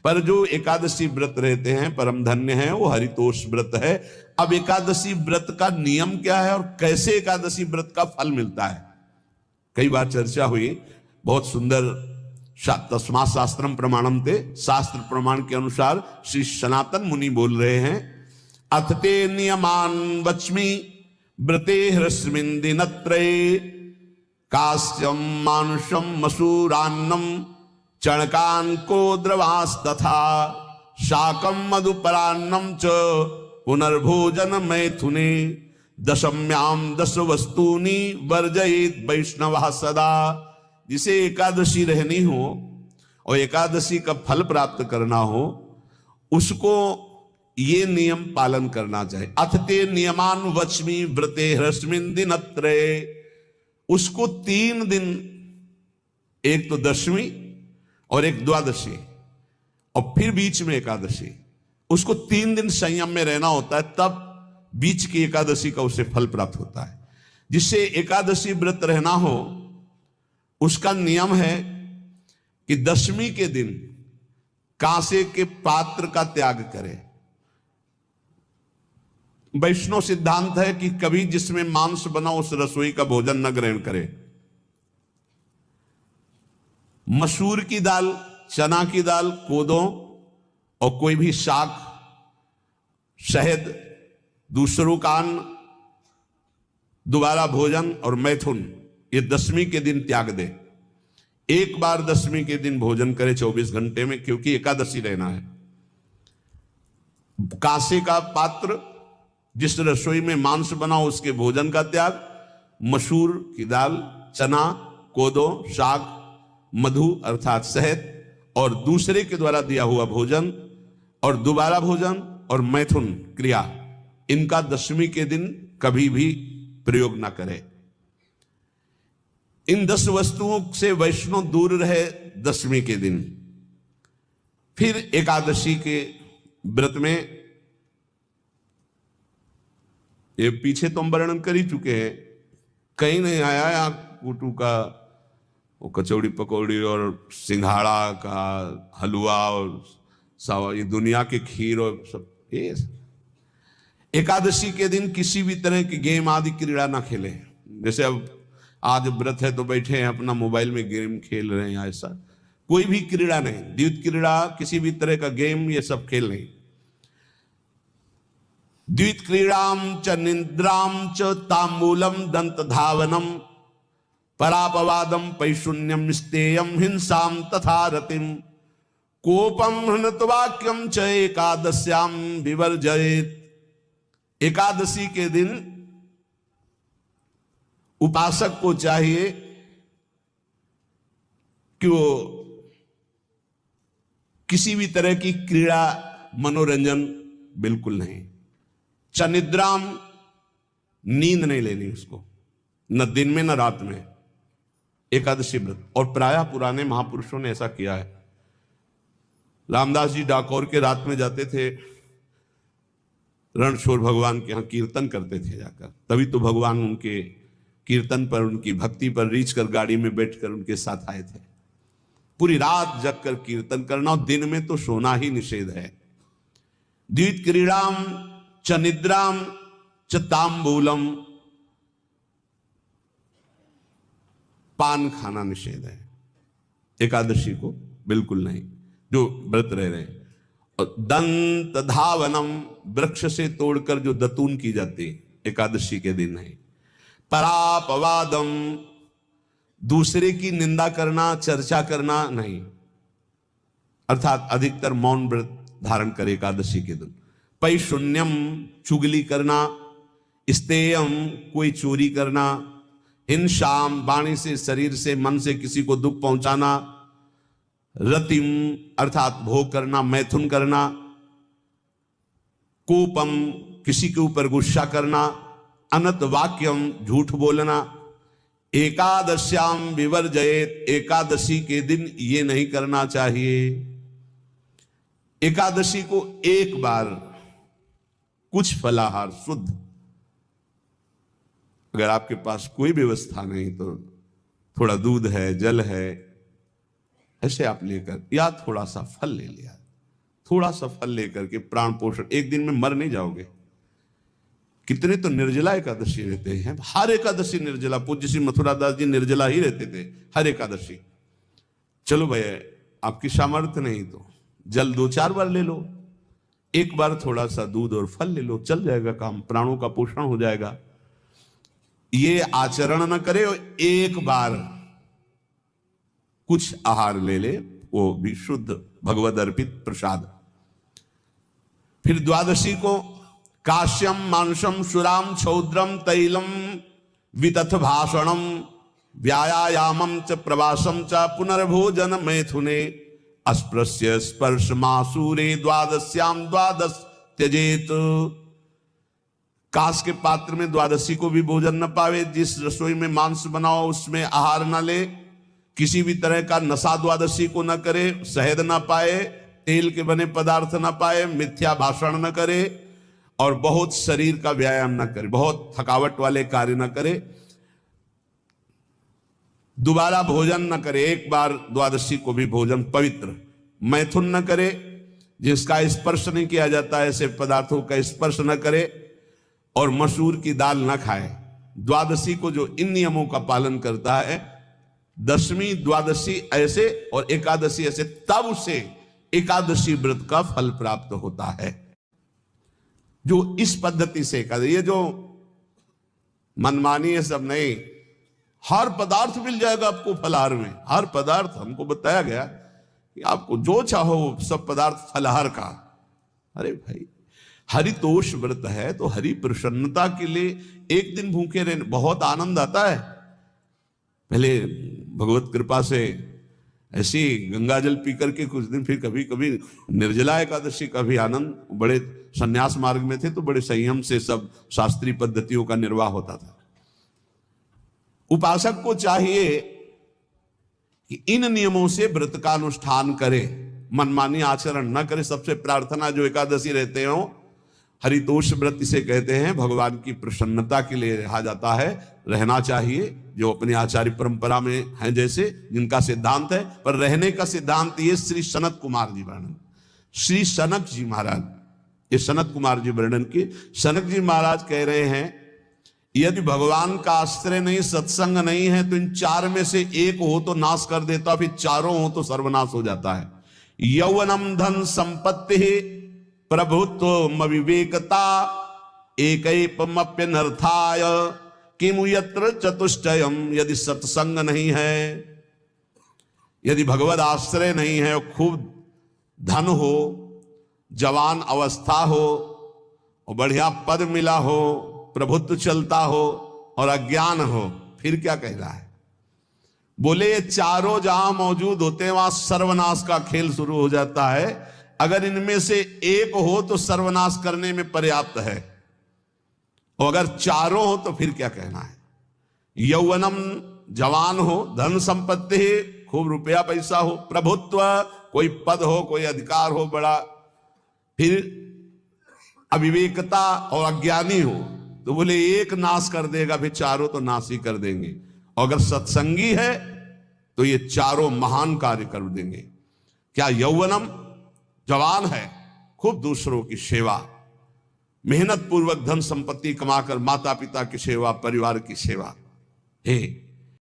पर जो एकादशी व्रत रहते हैं परम धन्य हैं, वो हरितोष व्रत है। अब एकादशी व्रत का नियम क्या है और कैसे एकादशी व्रत का फल मिलता है, कई बार चर्चा हुई। बहुत सुंदर तस्मात् शास्त्रम प्रमाणम ते, शास्त्र प्रमाण के अनुसार श्री सनातन मुनि बोल रहे हैं, अथ ते नियमान वच्मि व्रते ह्रस्मिन् दिनत्रये कास्यम मानुषम मसूरान्नम चणकांको द्रवास्तथा शाकम मधुपरान्नम च पुनर्भोजन मैथुने दशम्याम 10 वस्तूनि वर्जयेत वैष्णवः सदा। जिसे एकादशी रहनी हो और एकादशी का फल प्राप्त करना हो, उसको ये नियम पालन करना चाहिए। अथ ते नियमान वच्मि व्रते ह्रस्मिन् दिनत्रये, उसको 3 दिन, एक तो दशमी और एक द्वादशी और फिर बीच में एकादशी, उसको 3 दिन संयम में रहना होता है, तब बीच की एकादशी का उसे फल प्राप्त होता है। जिससे एकादशी व्रत रहना हो, उसका नियम है कि दशमी के दिन कांसे के पात्र का त्याग करे। वैष्णव सिद्धांत है कि कभी जिसमें मांस बना उस रसोई का भोजन न ग्रहण करे। मसूर की दाल, चना की दाल, कोदों और कोई भी शाक, शहद, दूसरों का अन्न, दोबारा भोजन और मैथुन, ये दशमी के दिन त्याग दे। एक बार दशमी के दिन भोजन करे 24 घंटे में, क्योंकि एकादशी रहना है। कांसे का पात्र, जिस रसोई में मांस बना उसके भोजन का त्याग, मसूर की दाल, चना, कोदो, शाक, मधु अर्थात शहद और दूसरे के द्वारा दिया हुआ भोजन और दोबारा भोजन और मैथुन क्रिया, इनका दशमी के दिन कभी भी प्रयोग ना करे। इन 10 वस्तुओं से वैष्णव दूर रहे दशमी के दिन। फिर एकादशी के व्रत में, ये पीछे तो हम वर्णन कर ही चुके हैं, कहीं नहीं आया यहाँ कुटू का वो कचौड़ी पकौड़ी और सिंघाड़ा का हलवा और ये दुनिया के खीर और सब। ये एकादशी के दिन किसी भी तरह की गेम आदि क्रीड़ा ना खेले। जैसे अब आज व्रत है तो बैठे हैं अपना मोबाइल में गेम खेल रहे हैं, ऐसा कोई भी क्रीड़ा नहीं, द्वैत क्रीड़ा, किसी भी तरह का गेम, ये सब खेल नहीं। द्वैत क्रीड़ाम च निद्राम च तांबूलम दंत धावनम परापवादम पैशून्यम स्तेयम हिंसाम तथा रतिम कोपम हृतवाक्यम च एकादश्याम विवर्जयेत। एकादशी के दिन उपासक को चाहिए कि वो किसी भी तरह की क्रीड़ा, मनोरंजन बिल्कुल नहीं। चनिद्राम, नींद नहीं लेनी उसको, न दिन में न रात में, एकादशी व्रत। और प्रायः पुराने महापुरुषों ने ऐसा किया है। रामदास जी डाकोर के रात में जाते थे, रणछोड़ भगवान के यहाँ कीर्तन करते थे जाकर, तभी तो भगवान उनके कीर्तन पर, उनकी भक्ति पर रीछ कर गाड़ी में बैठकर उनके साथ आए थे। पूरी रात जग कर कीर्तन करना, और दिन में तो सोना ही निषेध है। द्वैत क्रीड़ाम च निद्राम च तांबूलम, पान खाना निषेध है एकादशी को, बिल्कुल नहीं, जो व्रत रह रहे हैं। और दंत धावनम, वृक्ष से तोड़कर जो दतून की जाती है एकादशी के दिन नहीं। परापवादम, दूसरे की निंदा करना, चर्चा करना नहीं, अर्थात अधिकतर मौन व्रत धारण करे एकादशी के दिन। पैशून्यम, चुगली करना। स्तेयम, कोई चोरी करना। हिंसाम, वाणी से, शरीर से, मन से किसी को दुख पहुंचाना। रतिम, अर्थात भोग करना, मैथुन करना। कोपम, किसी के ऊपर गुस्सा करना। अनत वाक्यम, झूठ बोलना। एकादश्याम विवर्जयेत, एकादशी के दिन ये नहीं करना चाहिए। एकादशी को एक बार कुछ फलाहार शुद्ध, अगर आपके पास कोई व्यवस्था नहीं तो थोड़ा दूध है, जल है, ऐसे आप लेकर, या थोड़ा सा फल ले लिया, थोड़ा सा फल लेकर के प्राण पोषण, एक दिन में मर नहीं जाओगे। कितने तो निर्जला एकादशी रहते हैं, हर एकादशी निर्जला। पूज्य श्री मथुरा दास जी निर्जला ही रहते थे हर एकादशी। चलो भैया आपकी सामर्थ्य नहीं तो जल 2-4 बार ले लो, एक बार थोड़ा सा दूध और फल ले लो, चल जाएगा काम, प्राणों का पोषण हो जाएगा। ये आचरण न करे और एक बार कुछ आहार ले ले, वो भी शुद्ध भगवद अर्पित प्रसाद। फिर द्वादशी को काश्यम मांसम सुराम छौद्रम तैलम वितथ भाषणम व्यायामम च प्रवासम च पुनर्भोजन मैथुने अस्पृश्य स्पर्श मासूरे द्वादश्याम द्वादश त्यजेत। काश के पात्र में द्वादशी को भी भोजन न पावे, जिस रसोई में मांस बनाओ उसमें आहार न ले, किसी भी तरह का नशा द्वादशी को न करे, शहद न पाए, तेल के बने पदार्थ न पाए, मिथ्या भाषण न करे और बहुत शरीर का व्यायाम न करे, बहुत थकावट वाले कार्य न करे, दोबारा भोजन न करे, एक बार द्वादशी को भी भोजन पवित्र, मैथुन न करे, जिसका स्पर्श नहीं किया जाता ऐसे पदार्थों का स्पर्श न करे, और मसूर की दाल न खाए। द्वादशी को जो इन नियमों का पालन करता है, दशमी द्वादशी ऐसे और एकादशी ऐसे, तब उसे एकादशी व्रत का फल प्राप्त होता है। जो इस पद्धति से एकादशी, ये जो मनमानी है सब नहीं, हर पदार्थ मिल जाएगा आपको फलाहार में, हर पदार्थ हमको बताया गया कि आपको जो चाहो सब पदार्थ फलाहार का। अरे भाई हरितोष व्रत है तो हरि प्रसन्नता के लिए एक दिन भूखे रहने बहुत आनंद आता है। पहले भगवत कृपा से ऐसी गंगा जल पी करके कुछ दिन, फिर कभी कभी निर्जला एकादशी का भी आनंद। बड़े संन्यास मार्ग में थे तो बड़े संयम से सब शास्त्रीय पद्धतियों का निर्वाह होता था। उपासक को चाहिए कि इन नियमों से व्रत का अनुष्ठान करे, मनमानी आचरण न करे। सबसे प्रार्थना जो एकादशी रहते हो, हरितोष व्रत इसे कहते हैं, भगवान की प्रसन्नता के लिए रहा जाता है, रहना चाहिए। जो अपनी आचार्य परंपरा में है, जैसे जिनका सिद्धांत है, पर रहने का सिद्धांत ये श्री सनत कुमार जी वर्णन, श्री सनक जी महाराज, ये सनत कुमार जी वर्णन की। सनक जी महाराज कह रहे हैं, यदि भगवान का आश्रय नहीं, सत्संग नहीं है, तो इन 4 में से एक हो तो नाश कर देता, फिर चारों हो तो सर्वनाश हो जाता है। यौवनम धन संपत्ति प्रभुत्व विवेकता एकैपमप्यनर्थाय किमु यत्र चतुष्टयम। यदि सत्संग नहीं है, यदि भगवद आश्रय नहीं है, खूब धन हो, जवान अवस्था हो और बढ़िया पद मिला हो, प्रभुत्व चलता हो और अज्ञान हो, फिर क्या कह रहा है? बोले ये चारों जहां मौजूद होते हैं वहां सर्वनाश का खेल शुरू हो जाता है। अगर इनमें से एक हो तो सर्वनाश करने में पर्याप्त है, और अगर चारों हो तो फिर क्या कहना है? यौवनम जवान हो, धन संपत्ति खूब रुपया पैसा हो, प्रभुत्व कोई पद हो, कोई अधिकार हो बड़ा, फिर अविवेकता और अज्ञानी हो, तो बोले एक नाश कर देगा, फिर चारों तो नाश ही कर देंगे। और अगर सत्संगी है तो ये चारों महान कार्य कर देंगे। क्या यौवनम जवान है, खूब दूसरों की सेवा, मेहनत पूर्वक धन संपत्ति कमाकर माता पिता की सेवा, परिवार की सेवा, हे